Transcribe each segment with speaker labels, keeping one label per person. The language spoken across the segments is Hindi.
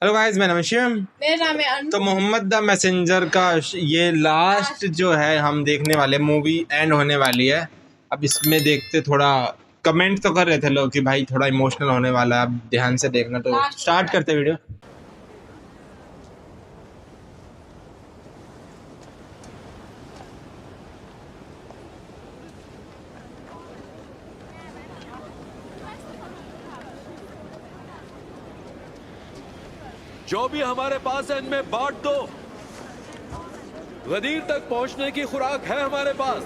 Speaker 1: हेलो गाइस, मेरा नाम है शिवम।
Speaker 2: मेरा नाम है अनु।
Speaker 1: तो मोहम्मद द मैसेंजर का ये लास्ट जो है हम देखने वाले, मूवी एंड होने वाली है। अब इसमें देखते, थोड़ा कमेंट तो कर रहे थे लोग कि भाई थोड़ा इमोशनल होने वाला है, अब ध्यान से देखना। तो स्टार्ट करते वीडियो।
Speaker 3: जो भी हमारे पास है इनमें बांट दो। गदीर तक पहुंचने की खुराक है हमारे पास।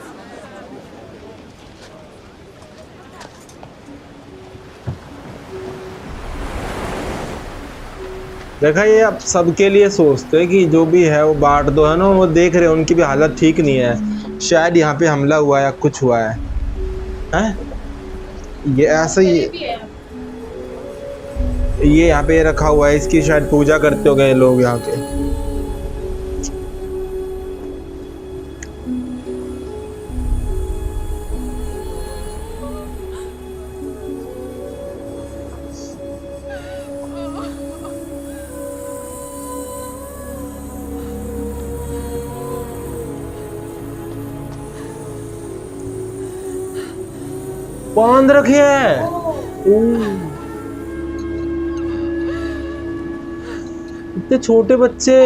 Speaker 1: देखा, ये अब सबके लिए सोचते हैं कि जो भी है वो बांट दो, है ना। वो देख रहे हैं उनकी भी हालत ठीक नहीं है, शायद यहाँ पे हमला हुआ है या कुछ हुआ है, हैं? ये ऐसा ही, ये यहाँ पे रखा हुआ है, इसकी शायद पूजा करते हो गए लोग यहाँ के। बांध रखे हैं। इतने छोटे बच्चे,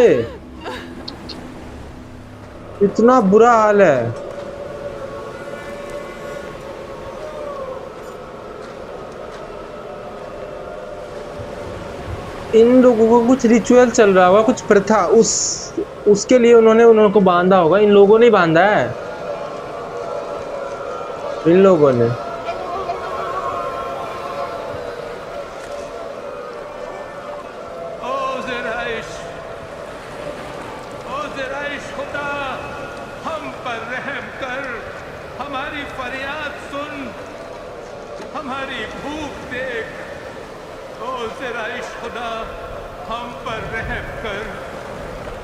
Speaker 1: इतना बुरा हाल है। इन लोगों को कुछ रिचुअल चल रहा होगा, कुछ प्रथा, उसके लिए उन्होंने उनको बांधा होगा। इन लोगों ने बांधा है, इन लोगों ने।
Speaker 3: खुदा, हम पर रहम कर, हमारी फरियाद सुन, हमारी भूख देख। ओ ज़राइश खुदा, हम पर रहम कर।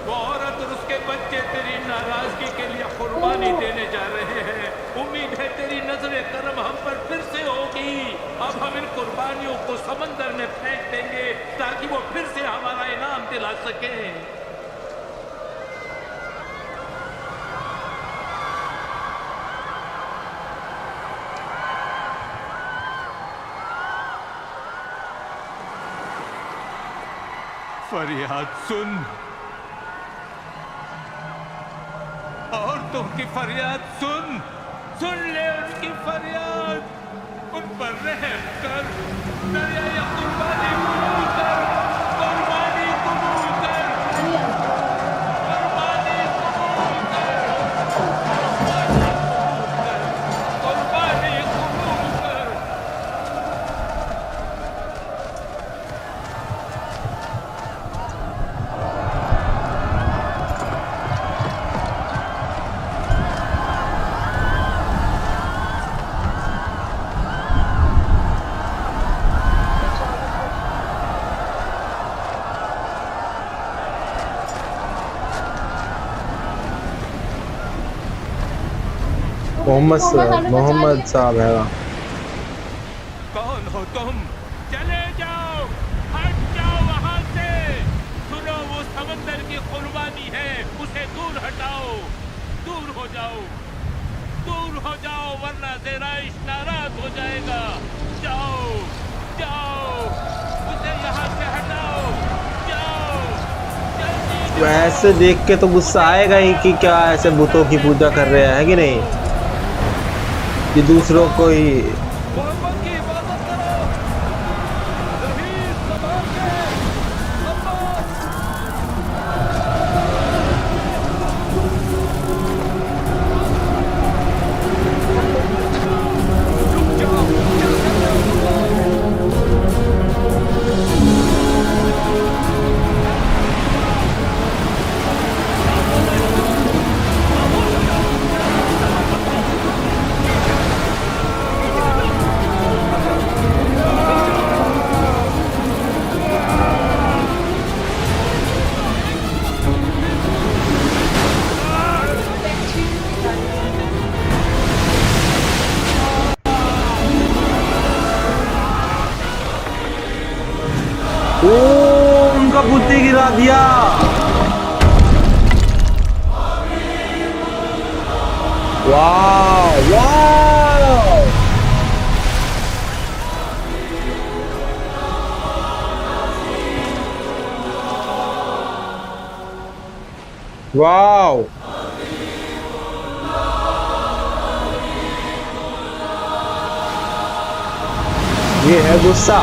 Speaker 3: वो औरत और उसके बच्चे तेरी नाराजगी के लिए कुर्बानी देने जा रहे हैं। उम्मीद है तेरी नजर करम हम पर फिर से होगी। अब हम इन कुर्बानियों को समंदर में फेंक देंगे ताकि वो फिर से हमारा इनाम दिला सके। फरियाद सुन, औरतों की फरियाद सुन, सुन ले उनकी फरियाद, उन पर रहम कर। दरिया कुर्बानी कबूल कर, कुर्बानी कबूल कर, कुर्बानी कबूल कर, कुर्बानी कबूल कर।
Speaker 1: मोहम्मद साहब है।
Speaker 3: कौन हो तुम? चले जाओ, हट जाओ वहां से। सुनो, वो समंदर की कुर्बानी है, उसे दूर हटाओ। दूर हो जाओ, दूर हो जाओ, वरना ज़राइश नाराज हो जाएगा। जाओ जाओ, उसे यहाँ से हटाओ। जाओ जल्दी।
Speaker 1: वैसे देख के तो गुस्सा आएगा ही कि क्या ऐसे बुतों की पूजा कर रहे हैं, कि नहीं? ये दूसरों को ही।
Speaker 3: मोहम्मद की इबादत करो। ज़मीन संभाल के, अब्बास। रुक जाओ, क्या कर रहे हो तुम लोग?
Speaker 1: गिरा दिया। वाह वाह वाह। ये है गुस्सा।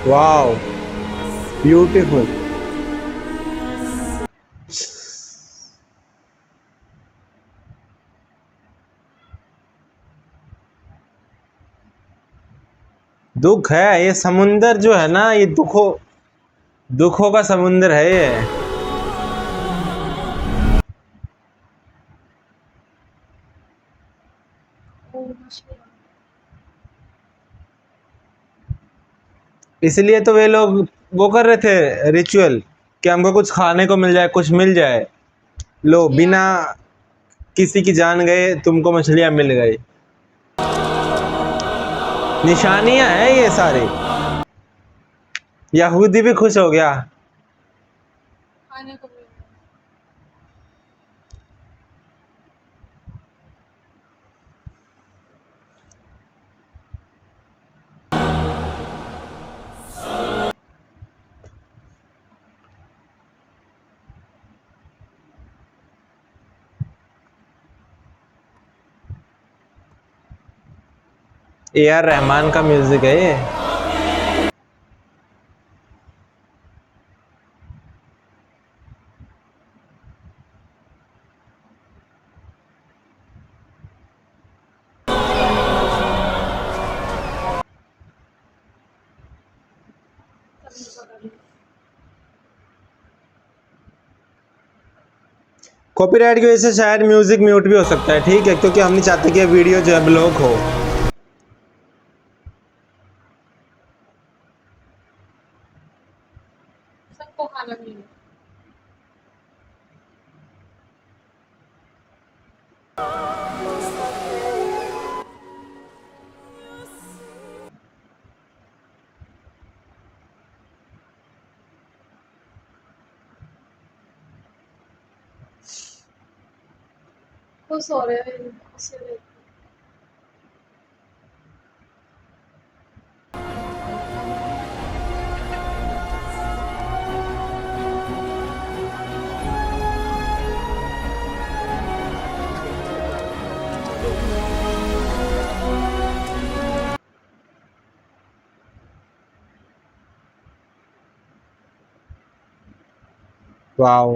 Speaker 1: वाह ब्यूटीफुल। दुख है ये समुंदर जो है ना, ये दुखों का समुंदर है ये। इसलिए तो वे लोग वो कर रहे थे रिचुअल कि हमको कुछ खाने को मिल जाए, कुछ मिल जाए। लो बिना किसी की जान गए तुमको मछलियां मिल गई। निशानियां हैं ये सारी। यहूदी भी खुश हो गया। AR रहमान का म्यूजिक है ये। कॉपीराइट की वजह से शायद म्यूजिक म्यूट भी हो सकता है, ठीक है, क्योंकि हम नहीं चाहते कि ये वीडियो जो है ब्लॉक हो। वाओ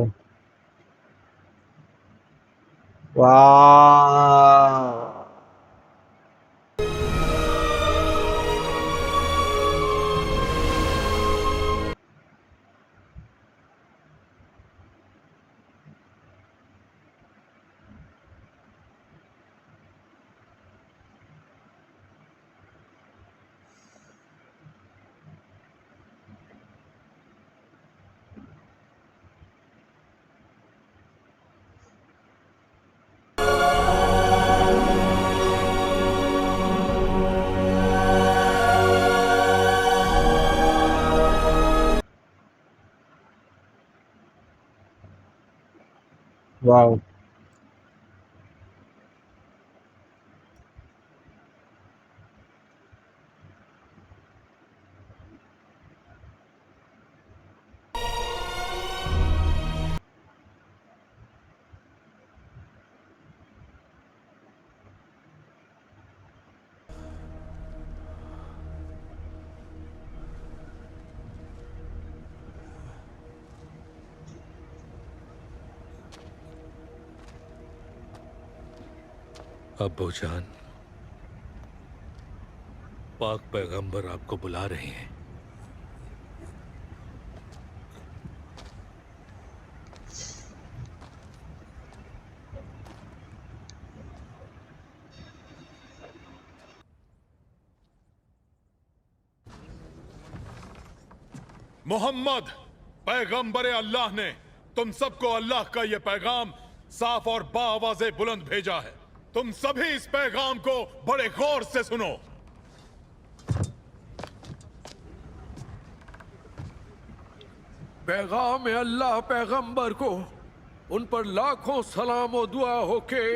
Speaker 1: वाह। वाओ
Speaker 3: अब्बू जान, पाक पैगंबर आपको बुला रहे हैं।
Speaker 2: मोहम्मद पैगंबर अल्लाह ने तुम सबको अल्लाह का यह पैगाम साफ और बाआवाज़े बुलंद भेजा है। तुम सभी इस पैगाम को बड़े गौर से सुनो।
Speaker 4: पैगाम अल्लाह पैगंबर को, उन पर लाखों सलाम और दुआ हो के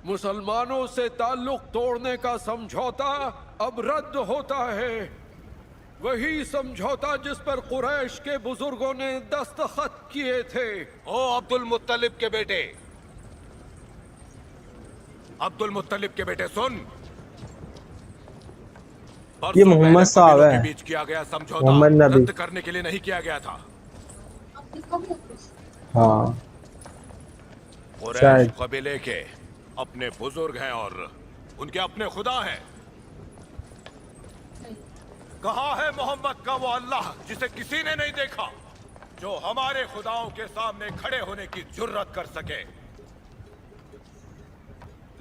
Speaker 4: मुसलमानों से ताल्लुक तोड़ने का समझौता अब रद्द होता है। वही समझौता जिस पर कुरैश के बुजुर्गों ने दस्तखत किए थे।
Speaker 2: ओ अब्दुल मुत्तलिब के बेटे, अब्दुल मुत्तलिब के बेटे सुन।
Speaker 5: ये मोहम्मद साहब है,
Speaker 2: के बीच किया गया समझौता
Speaker 5: मोहम्मद नबी
Speaker 2: रद्द करने के लिए नहीं किया गया था।
Speaker 5: हाँ
Speaker 2: कुरैश कबीले के अपने बुजुर्ग हैं और उनके अपने खुदा हैं। कहा है मोहम्मद का वो अल्लाह जिसे किसी ने नहीं देखा, जो हमारे खुदाओं के सामने खड़े होने की जुर्रत कर सके।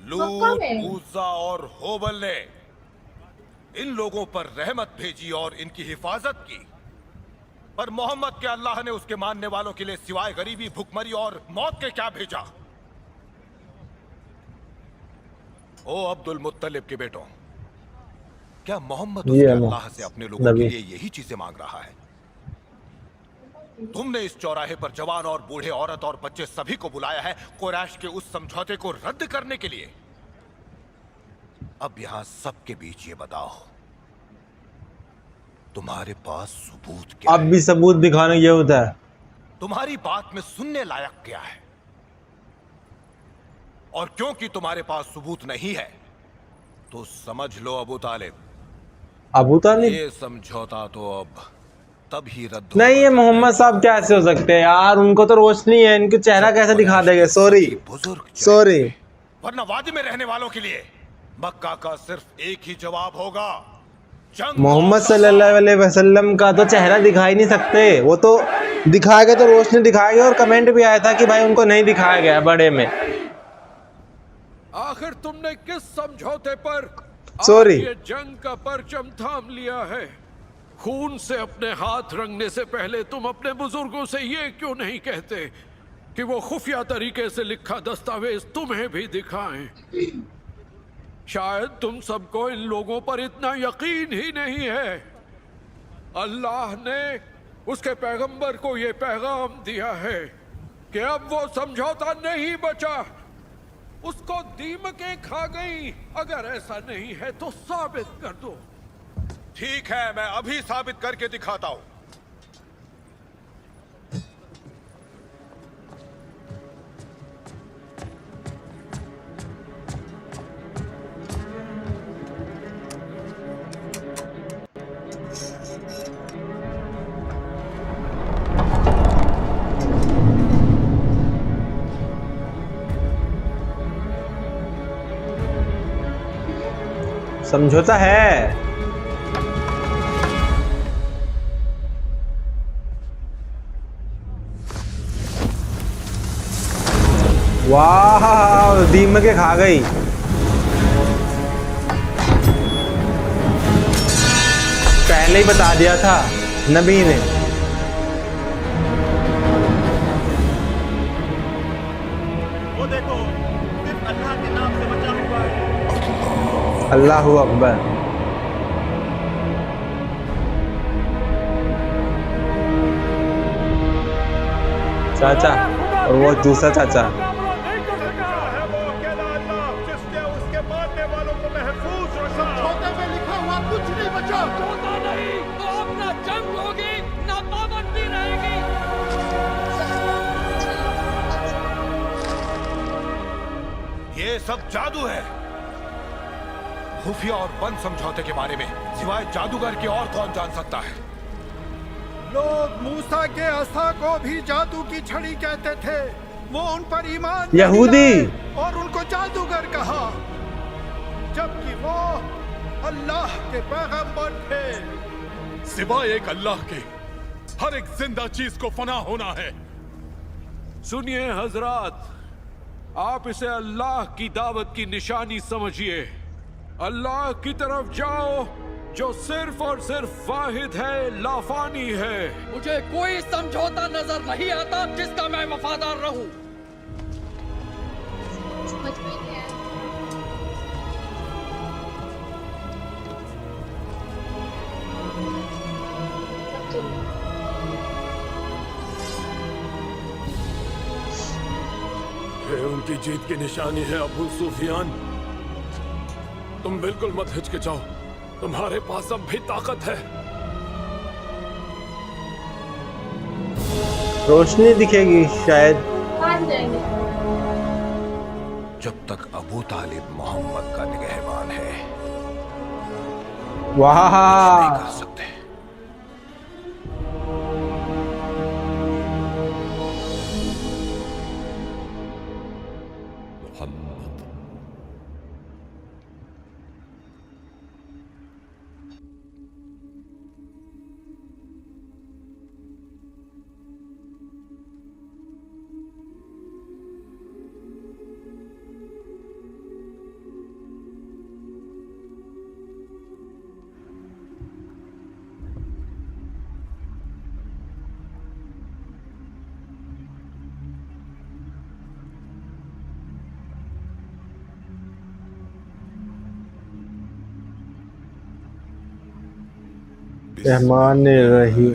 Speaker 2: लूत, मूसा और होबल ने इन लोगों पर रहमत भेजी और इनकी हिफाजत की, पर मोहम्मद के अल्लाह ने उसके मानने वालों के लिए सिवाय गरीबी, भुखमरी और मौत के क्या भेजा। ओ अब्दुल मुत्तलिब के बेटों, क्या मोहम्मद उसके अल्लाह से अपने लोगों के लिए यही चीजें मांग रहा है? तुमने इस चौराहे पर जवान और बूढ़े, औरत और बच्चे सभी को बुलाया है कुरैश के उस समझौते को रद्द करने के लिए। अब यहां सबके बीच ये बताओ, तुम्हारे पास सबूत क्या
Speaker 5: अब भी सबूत दिखाने ये होता है।
Speaker 2: तुम्हारी बात में सुनने लायक क्या है? और क्योंकि तुम्हारे पास सबूत नहीं है तो समझ लो अबू तालिब, ये समझौता तो अब तब ही रद्द
Speaker 5: नहीं। ये मोहम्मद साहब कैसे हो सकते हैं यार, उनको तो रोशनी है, इनके चेहरा कैसे दिखा देंगे। सॉरी
Speaker 2: वरना वादी में रहने वालों के लिए मक्का का सिर्फ एक ही जवाब होगा,
Speaker 5: मोहम्मद सल्लल्लाहु अलैहि वसल्लम का तो चेहरा दिखा ही नहीं सकते। वो तो दिखाएगा तो रोशनी दिखाएगा, और कमेंट भी आया था कि भाई उनको नहीं दिखाया गया बड़े में।
Speaker 4: आखिर तुमने किस समझौते पर ये जंग का परचम थाम लिया है? खून से अपने हाथ रंगने से पहले तुम अपने बुजुर्गों से ये क्यों नहीं कहते कि वो खुफिया तरीके से लिखा दस्तावेज तुम्हें भी दिखाएं? शायद तुम सबको इन लोगों पर इतना यकीन ही नहीं है। अल्लाह ने उसके पैगंबर को ये पैगाम दिया है कि अब वो समझौता नहीं बचा, उसको दीमकें खा गई। अगर ऐसा नहीं है तो साबित कर दो।
Speaker 2: ठीक है, मैं अभी साबित करके दिखाता हूं।
Speaker 5: समझौता है। वाह, दीमके खा गई। पहले ही बता दिया था नबी ने।
Speaker 6: वो देखो, सिर्फ अल्लाह के नाम से बचा हुआ है।
Speaker 5: अल्लाहु अकबर। चाचा और वो दूसरा चाचा।
Speaker 2: ये सब जादू है। खुफिया और बंद समझौते के बारे में सिवाय जादूगर के और कौन जान सकता है?
Speaker 7: लोग मूसा के असा को भी जादू की छड़ी कहते थे।
Speaker 3: वो उन पर ईमान
Speaker 5: यहूदी।
Speaker 3: नहीं लाए और उनको जादूगर कहा, जबकि वो अल्लाह के पैगंबर थे।
Speaker 2: सिवाय एक अल्लाह के हर एक जिंदा चीज को फना होना है।
Speaker 4: सुनिए हजरात, आप इसे अल्लाह की दावत की निशानी समझिए। अल्लाह की तरफ जाओ जो सिर्फ और सिर्फ वाहिद है, लाफानी है।
Speaker 7: मुझे कोई समझौता नजर नहीं आता जिसका मैं वफादार रहूं।
Speaker 8: समझ में नहीं आया।
Speaker 2: ये उनकी जीत की निशानी है अबू सुफियान। तुम बिल्कुल मत हिचकिचाओ, तुम्हारे पास अब भी ताकत है।
Speaker 5: रोशनी दिखेगी शायद।
Speaker 8: मान जाएंगे।
Speaker 2: जब तक अबू तालिब मोहम्मद का निगहबान है,
Speaker 5: वाह,
Speaker 2: नहीं कर सकते। मोहम्मद
Speaker 5: रहमान रहीम।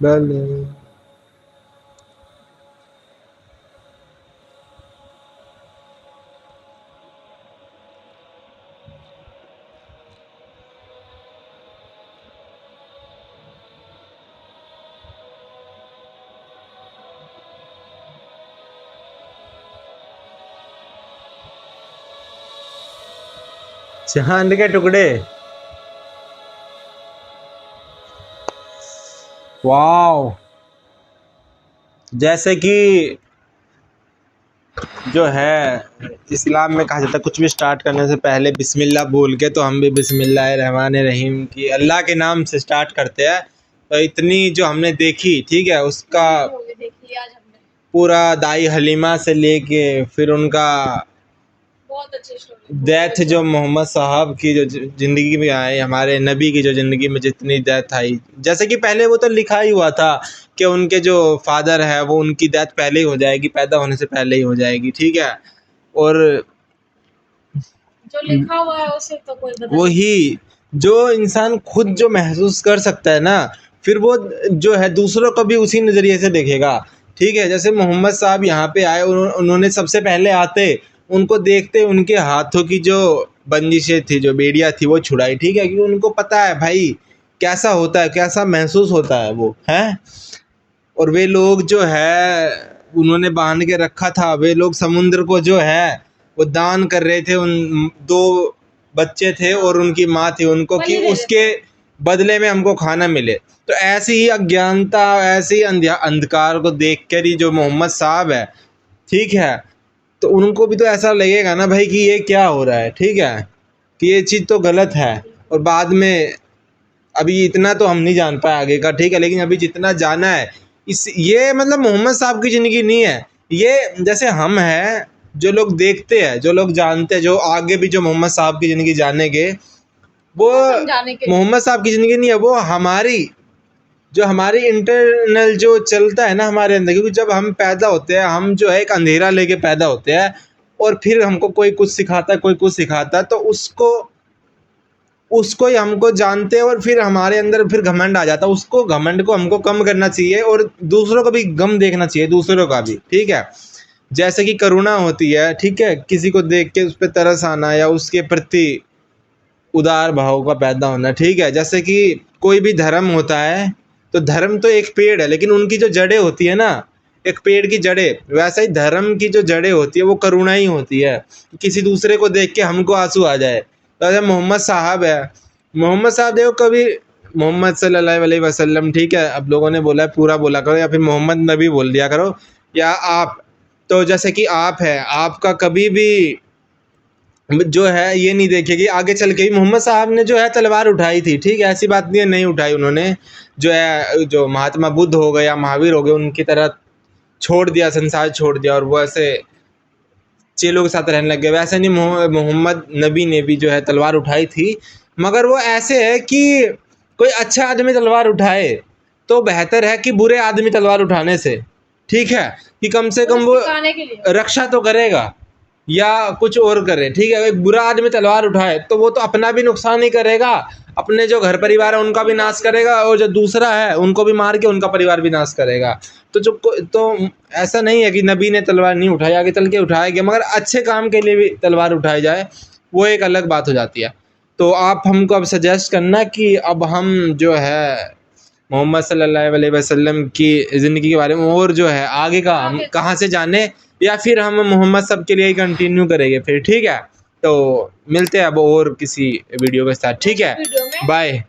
Speaker 5: भले। चांद के टुकड़े, वाव। जैसे कि जो है इस्लाम में कहा जाता है कुछ भी स्टार्ट करने से पहले बिस्मिल्लाह बोल के, तो हम भी बिस्मिल्लाहिर्रहमानिर्रहीम की अल्लाह के नाम से स्टार्ट करते हैं। तो इतनी जो हमने देखी, ठीक है, उसका
Speaker 8: देखिए आज हमने
Speaker 5: पूरा दाई हलीमा से लेके फिर उनका
Speaker 8: बहुत अच्छी स्टोरी।
Speaker 5: डेथ, जो मोहम्मद साहब की जो ज़िंदगी में आई, हमारे नबी की जो ज़िंदगी में जितनी डेथ आई, जैसे कि पहले वो तो लिखा ही हुआ था कि उनके जो फादर है वो उनकी डेथ पहले ही हो जाएगी, पैदा होने से पहले ही हो जाएगी, ठीक है। और
Speaker 8: जो लिखा हुआ है उसे तो कोई बदल
Speaker 5: वही जो इंसान खुद जो महसूस कर सकता है ना, फिर वो जो है दूसरों को भी उसी नज़रिए से देखेगा, ठीक है। जैसे मोहम्मद साहब यहाँ पे आए, उन्होंने सबसे पहले आते उनको देखते उनके हाथों की जो बंदिशें थी, जो बेड़ियाँ थी, वो छुड़ाई, ठीक है, क्योंकि उनको पता है भाई कैसा होता है, कैसा महसूस होता है वो है। और वे लोग जो है उन्होंने बांध के रखा था, वे लोग समुद्र को जो है वो दान कर रहे थे, उन 2 बच्चे थे और उनकी माँ थी उनको, कि उसके बदले में हमको खाना मिले। तो ऐसी ही अज्ञानता, ऐसे ही अंधकार को देख कर ही जो मोहम्मद साहब है, ठीक है, तो उनको भी तो ऐसा लगेगा ना भाई कि ये क्या हो रहा है, ठीक है, कि ये चीज़ तो गलत है। और बाद में अभी इतना तो हम नहीं जान पाए आगे का, ठीक है, लेकिन अभी जितना जाना है ये मतलब मोहम्मद साहब की ज़िंदगी नहीं है ये। जैसे हम हैं, जो लोग देखते हैं, जो लोग जानते हैं, जो आगे भी जो मोहम्मद साहब की ज़िंदगी जानेंगे, वो मोहम्मद साहब की ज़िंदगी नहीं है, वो हमारी इंटरनल जो चलता है ना हमारे अंदर। क्योंकि जब हम पैदा होते हैं, हम जो है एक अंधेरा लेके पैदा होते हैं, और फिर हमको कोई कुछ सिखाता है, कोई कुछ सिखाता है, तो उसको ही हमको जानते हैं, और फिर हमारे अंदर फिर घमंड आ जाता है। उसको घमंड को हमको कम करना चाहिए, और दूसरों को भी गम देखना चाहिए, दूसरों का भी, ठीक है। जैसे कि करुणा होती है, ठीक है, किसी को देख के उस पर तरस आना या उसके प्रति उदार भाव का पैदा होना, ठीक है। जैसे कि कोई भी धर्म होता है, तो धर्म तो एक पेड़ है, लेकिन उनकी जो जड़ें होती है ना, एक पेड़ की जड़ें, वैसा ही धर्म की जो जड़ें होती है वो करुणा ही होती है। किसी दूसरे को देख के हमको आंसू आ जाए। तो जब मोहम्मद साहब है, मोहम्मद साहब देखो, कभी मोहम्मद सल्लल्लाहु अलैहि वसल्लम, ठीक है, अब लोगों ने बोला है पूरा बोला करो, या फिर मोहम्मद नबी बोल दिया करो, या आप। तो जैसे कि आप है, आपका कभी भी जो है ये नहीं देखे कि आगे चल के मोहम्मद साहब ने जो है तलवार उठाई थी, ठीक है, ऐसी बात नहीं है नहीं उठाई उन्होंने। जो है जो महात्मा बुद्ध हो गए या महावीर हो गए, उनकी तरह छोड़ दिया, संसार छोड़ दिया, और वो ऐसे चेलों के साथ रहने लग गए। वैसे नहीं, मोहम्मद नबी ने भी जो है तलवार उठाई थी, मगर वो ऐसे है कि कोई अच्छा आदमी तलवार उठाए तो बेहतर है कि बुरे आदमी तलवार उठाने से, ठीक है, कि कम से कम वो रक्षा तो करेगा या कुछ और करे, ठीक है। एक बुरा आदमी तलवार उठाए तो वो तो अपना भी नुकसान ही करेगा, अपने जो घर परिवार है उनका भी नाश करेगा, और जो दूसरा है उनको भी मार के उनका परिवार भी नाश करेगा। तो ऐसा नहीं है कि नबी ने तलवार नहीं उठाई, आगे चल के उठाया गया, मगर अच्छे काम के लिए भी तलवार उठाई जाए, वो एक अलग बात हो जाती है। तो आप हमको अब सजेस्ट करना कि अब हम जो है मोहम्मद सल्लल्लाहु अलैहि वसल्लम की ज़िंदगी के बारे में और जो है आगे का हम कहाँ से जाने, या फिर हम मोहम्मद सब के लिए ही कंटिन्यू करेंगे फिर, ठीक है। तो मिलते हैं अब और किसी वीडियो के साथ, ठीक है, बाय।